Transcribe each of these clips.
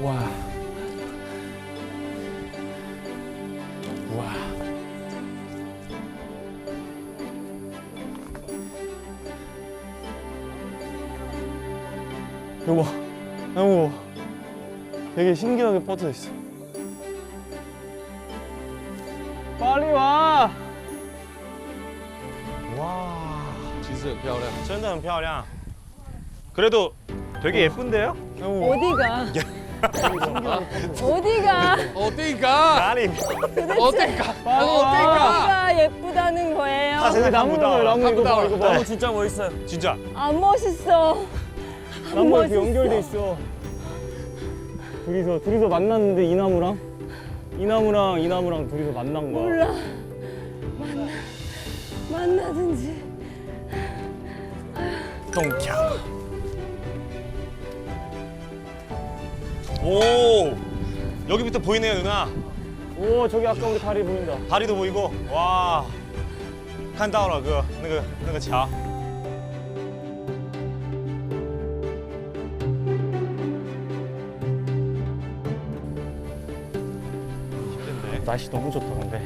와. 와. 이거 봐. 이거 봐. 되게 신기하게 뻗어 있어. 빨리 와. 와. 其实很漂亮。真的很漂亮. 그래도 되게 예쁜데요? 어디가? 어디가? 어디가? 나리. 어디가? 빨리 와. 어디가 예쁘다는 거예요? 아, 여기 나무 나무 나무 이거 봐. 나무 이거 봐. 나무 진짜 멋있어요. 진짜. 안 멋있어. 나무 이렇게 멋있어. 연결돼 있어. 둘이서 만났는데 이 나무랑 둘이서 만난 거야. 몰라. 만나든지. 동창. 오. 여기부터 보이네요, 누나. 오, 저기 아까 우리 다리 보인다. 다리도 보이고. 와. 看到了哥那个桥. 날씨 너무 좋다 근데.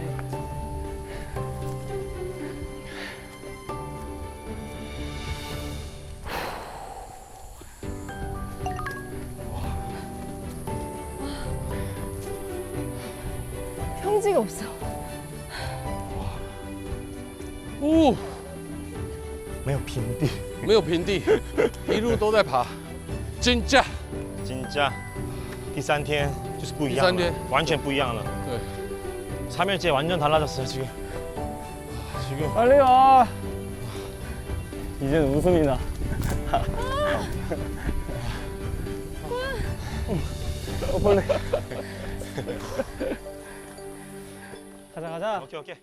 평지가 없어. 哦，没有平地. 没有平地，一路都在爬，真假。 진짜 第三天就是不一样了. 第三天. 完全不一样了. 对， 3일째 완전 달라졌어요, 지금. 지금. 빨리 와. 이제는 웃음이 나. 벌레. 가자 가자. 오케이, 오케이.